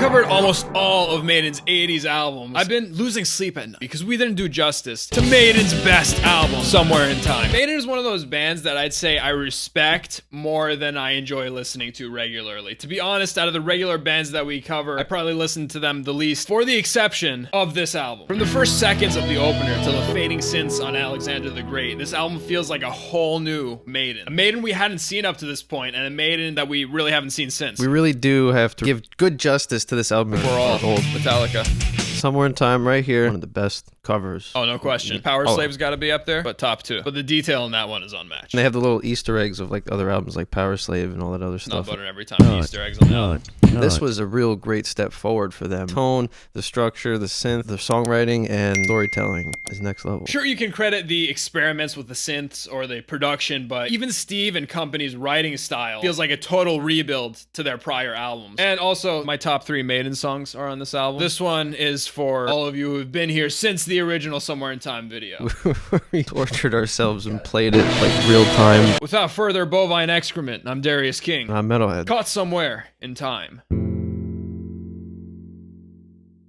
covered almost all of Maiden's 80s albums, I've been losing sleep at night because we didn't do justice to Maiden's best album, Somewhere in Time. Maiden is one of those bands that I'd say I respect more than I enjoy listening to regularly. To be honest, out of the regular bands that we cover, I probably listen to them the least, for the exception of this album. From the first seconds of the opener till the fading synths on Alexander the Great, this album feels like a whole new Maiden. A Maiden we hadn't seen up to this point, and a Maiden that we really haven't seen since. We really do have to give good justice to this album. We're all old Metallica. Somewhere in Time right here. One of the best covers. Oh, no question. Powerslave's got to be up there, but top 2. But the detail in that one is unmatched. And they have the little Easter eggs of like other albums like Powerslave and all that other stuff. Not butter every time. Easter eggs on the album. This was a real great step forward for them. Tone, the structure, the synth, the songwriting, and storytelling is next level. Sure, you can credit the experiments with the synths or the production, but even Steve and company's writing style feels like a total rebuild to their prior albums. And also, my top 3 Maiden songs are on this album. This one is for all of you who have been here since the original Somewhere in Time video. We tortured ourselves and played it like real time. Without further bovine excrement, I'm Darius King. I'm Metalhead. Caught Somewhere in Time.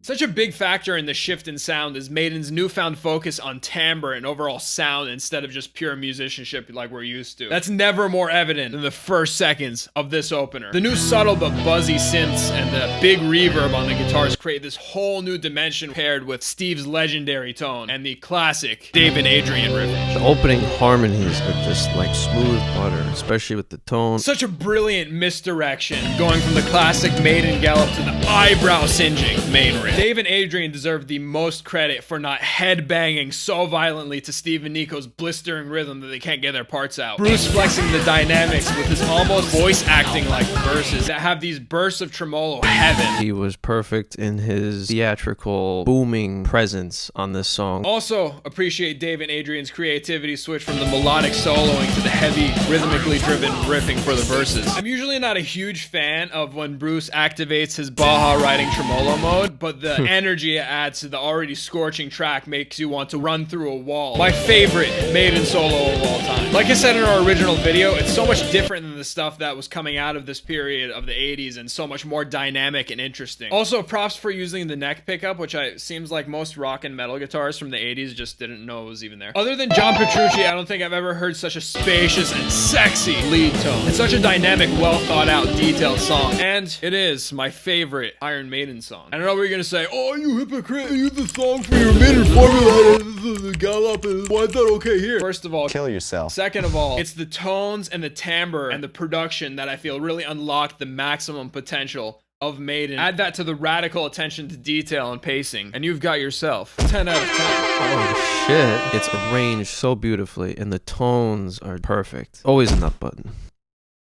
Such a big factor in the shift in sound is Maiden's newfound focus on timbre and overall sound instead of just pure musicianship like we're used to. That's never more evident than the first seconds of this opener. The new subtle but buzzy synths and the big reverb on the guitars create this whole new dimension paired with Steve's legendary tone and the classic Dave and Adrian riffing. The opening harmonies are just like smooth butter, especially with the tone. Such a brilliant misdirection, going from the classic Maiden gallop to the eyebrow-singeing main riff. Dave and Adrian deserve the most credit for not headbanging so violently to Steve and Nicko's blistering rhythm that they can't get their parts out. Bruce flexing the dynamics with his almost voice acting like verses that have these bursts of tremolo heaven. He was perfect in his theatrical, booming presence on this song. Also, appreciate Dave and Adrian's creativity switch from the melodic soloing to the heavy, rhythmically driven riffing for the verses. I'm usually not a huge fan of when Bruce activates his Baja riding tremolo mode, but the energy it adds to the already scorching track makes you want to run through a wall. My favorite Maiden solo of all time. Like I said in our original video, it's so much different than the stuff that was coming out of this period of the 80s and so much more dynamic and interesting. Also, props for using the neck pickup, which seems like most rock and metal guitars from the 80s just didn't know it was even there. Other than John Petrucci, I don't think I've ever heard such a spacious and sexy lead tone. It's such a dynamic, well thought out, detailed song. And it is my favorite Iron Maiden song. I don't know what you're gonna say, oh, you hypocrite, you used the song for your Maiden formula, the gallop, and why is that okay here? First of all, kill yourself. Second of all, it's the tones and the timbre and the production that I feel really unlocked the maximum potential of Maiden. Add that to the radical attention to detail and pacing, and you've got yourself 10 out of 10. Oh shit. It's arranged so beautifully, and the tones are perfect. Always enough button.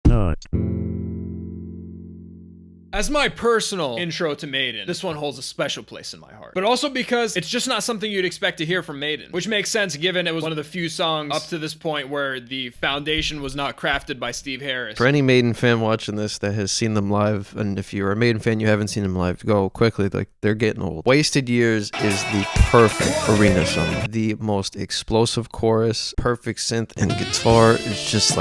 No. As my personal intro to Maiden, this one holds a special place in my heart. But also because it's just not something you'd expect to hear from Maiden, which makes sense given it was one of the few songs up to this point where the foundation was not crafted by Steve Harris. For any Maiden fan watching this that has seen them live, and if you're a Maiden fan you haven't seen them live, go quickly, like they're getting old. Wasted Years is the perfect arena song. The most explosive chorus, perfect synth and guitar. It's just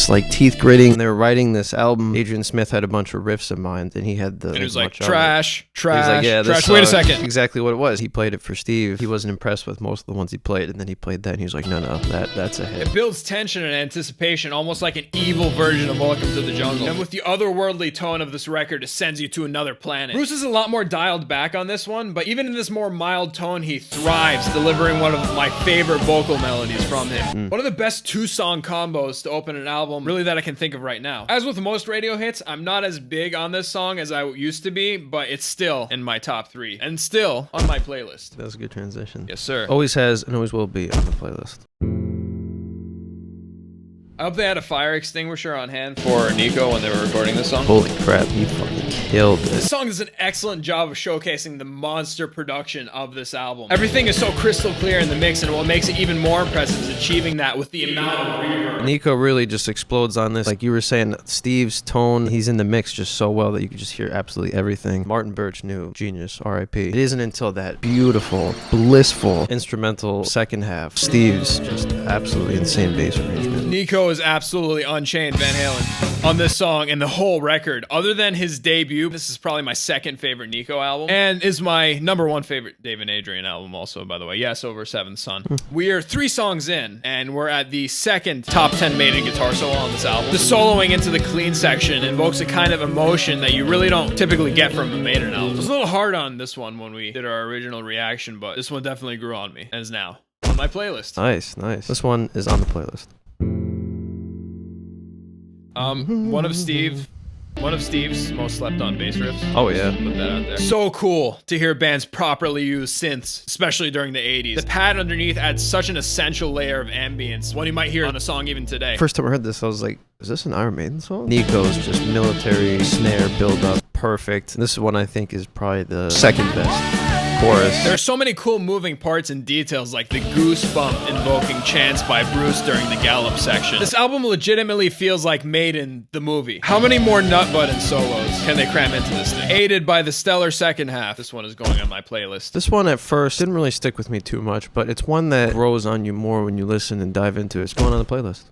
like teeth gritting. When they were writing this album, Adrian Smith had a bunch of riffs in mind. And he had the. And he was like, trash. He was like, yeah, trash. Wait a second. Exactly what it was. He played it for Steve. He wasn't impressed with most of the ones he played, and then he played that, and he was like, no, that's a hit. It builds tension and anticipation, almost like an evil version of Welcome to the Jungle. And with the otherworldly tone of this record, it sends you to another planet. Bruce is a lot more dialed back on this one, but even in this more mild tone, he thrives, delivering one of my favorite vocal melodies from him. One of the best 2-song combos to open an album, really, that I can think of right now. As with most radio hits, I'm not as big on this song as I used to be, but it's still in my top 3 and still on my playlist. That was a good transition. Yes, sir. Always has and always will be on the playlist. I hope they had a fire extinguisher on hand for Nicko when they were recording this song. Holy crap, he fucking killed it. This song does an excellent job of showcasing the monster production of this album. Everything is so crystal clear in the mix, and what makes it even more impressive is achieving that with the amount of reverb. Nicko really just explodes on this. Like you were saying, Steve's tone, he's in the mix just so well that you could just hear absolutely everything. Martin Birch knew, genius, R.I.P. It isn't until that beautiful, blissful instrumental second half. Steve's just absolutely insane bass arrangement. Nicko is absolutely Unchained Van Halen. on this song and the whole record. Other than his debut, this is probably my second favorite nicko album, and is my #1 favorite Dave and Adrian album also, by the way. Yes, over Seventh Son. We are 3 songs in, and we're at the second top 10 Maiden guitar solo on this album. The soloing into the clean section invokes a kind of emotion that you really don't typically get from a Maiden album. It was a little hard on this one when we did our original reaction, but this one definitely grew on me, and is now on my playlist. Nice, nice. This one is on the playlist. One of Steve's most slept on bass riffs. Oh yeah. Put that out there. So cool to hear bands properly use synths, especially during the 80s. The pad underneath adds such an essential layer of ambience, one you might hear on a song even today. First time I heard this, I was like, is this an Iron Maiden song? Nicko's just military snare build up, perfect. This one I think is probably the second best chorus. There are so many cool moving parts and details, like the goosebump invoking chants by Bruce during the gallop section. This album legitimately feels like Maiden, the movie. How many more nut button solos can they cram into this thing? Aided by the stellar second half. This one is going on my playlist. This one at first didn't really stick with me too much, but it's one that grows on you more when you listen and dive into it. It's going on the playlist.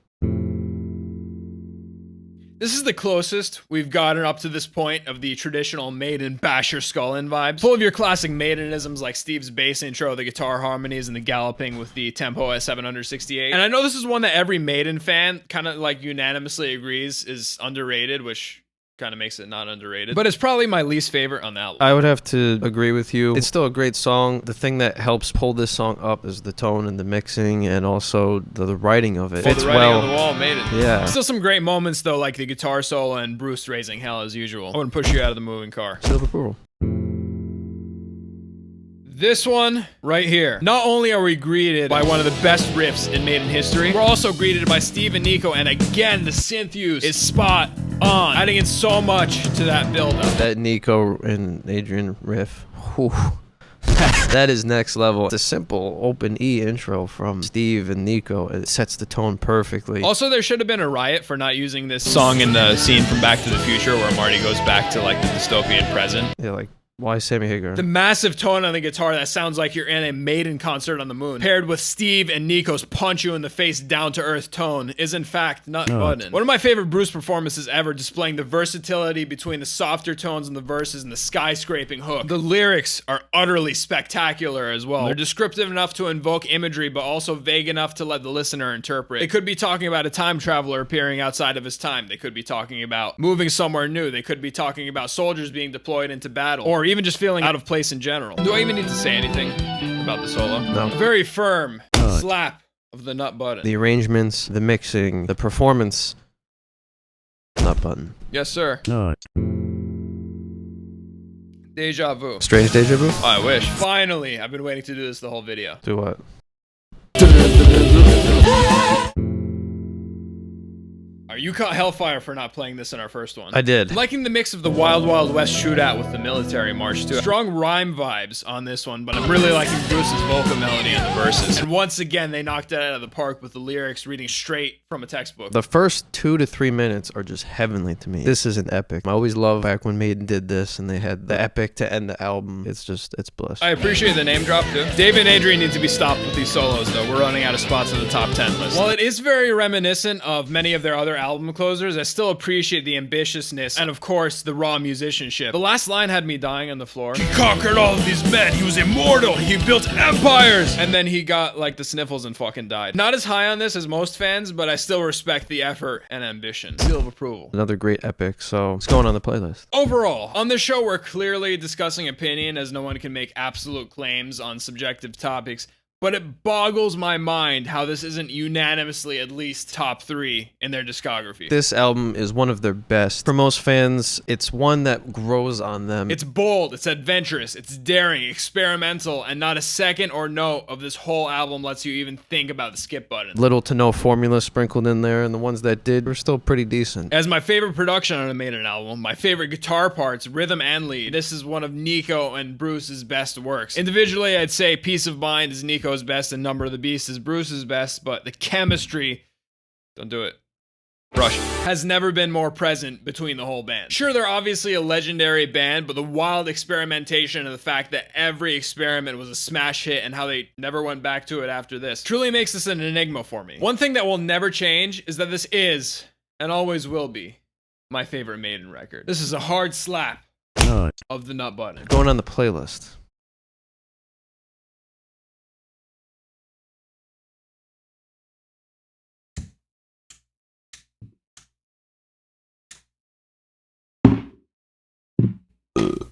This is the closest we've gotten up to this point of the traditional Maiden bash your skull in vibes. Full of your classic Maidenisms like Steve's bass intro, the guitar harmonies, and the galloping with the tempo at 768. And I know this is one that every Maiden fan kind of like unanimously agrees is underrated, which kind of makes it not underrated. But it's probably my least favorite on the album. I would have to agree with you. It's still a great song. The thing that helps pull this song up is the tone and the mixing and also the writing of it. Fits the writing on the wall, Maiden. Yeah. Still some great moments though, like the guitar solo and Bruce raising hell as usual. I wouldn't push you out of the moving car. Seal of approval. This one right here. Not only are we greeted by one of the best riffs in Maiden history, we're also greeted by Steve and nicko, and again, the synth use is spot on, adding in so much to that build-up. That nicko and Adrian riff, whew, that is next level. It's a simple open E intro from Steve and nicko. It sets the tone perfectly. Also, there should have been a riot for not using this song in the scene from Back to the Future where Marty goes back to like the dystopian present. Yeah, like, why Sammy Hagar? The massive tone on the guitar that sounds like you're in a Maiden concert on the moon, paired with Steve and nicko's punch you in the face down-to-earth tone, is in fact nut button. One of my favorite Bruce performances ever, displaying the versatility between the softer tones in the verses and the skyscraping hook. The lyrics are utterly spectacular as well. They're descriptive enough to invoke imagery, but also vague enough to let the listener interpret. They could be talking about a time traveler appearing outside of his time. They could be talking about moving somewhere new. They could be talking about soldiers being deployed into battle, or even just feeling out of place in general. Do I even need to say anything about the solo? No. Very firm slap of the nut button. The arrangements, the mixing, the performance, nut button. Yes, sir. Nut. Deja Vu. Strange Deja Vu? Oh, I wish. Finally, I've been waiting to do this the whole video. Do what? You caught hellfire for not playing this in our first one. I did. I'm liking the mix of the Wild Wild West shootout with the military march too. Strong rhyme vibes on this one, but I'm really liking Bruce's vocal melody in the verses. And once again, they knocked it out of the park with the lyrics reading straight from a textbook. The first 2 to 3 minutes are just heavenly to me. This is an epic. I always loved back when Maiden did this and they had the epic to end the album. It's bliss. I appreciate the name drop too. Dave and Adrian need to be stopped with these solos though. We're running out of spots in the top 10 list. While it is very reminiscent of many of their other album closers, I still appreciate the ambitiousness and of course the raw musicianship. The last line had me dying on the floor. He conquered all of these men. He was immortal. He built empires. And then he got like the sniffles and fucking died. Not as high on this as most fans, but I still respect the effort and ambition. Seal of approval. Another great epic, so it's going on the playlist. Overall, on this show we're clearly discussing opinion as no one can make absolute claims on subjective topics. But it boggles my mind how this isn't unanimously at least top 3 in their discography. This album is one of their best. For most fans, it's one that grows on them. It's bold, it's adventurous, it's daring, experimental, and not a second or note of this whole album lets you even think about the skip button. Little to no formula sprinkled in there, and the ones that did were still pretty decent. As my favorite production on a Maiden album, my favorite guitar parts, rhythm and lead, this is one of nicko and Bruce's best works. Individually, I'd say Peace of Mind is nicko's best and Number of the Beast is Bruce's best, but the chemistry, don't do it, Rush, has never been more present between the whole band. Sure, they're obviously a legendary band, but the wild experimentation and the fact that every experiment was a smash hit and how they never went back to it after this truly makes this an enigma for me. One thing that will never change is that this is, and always will be, my favorite Maiden record. This is a hard slap of the nut button. Going on the playlist.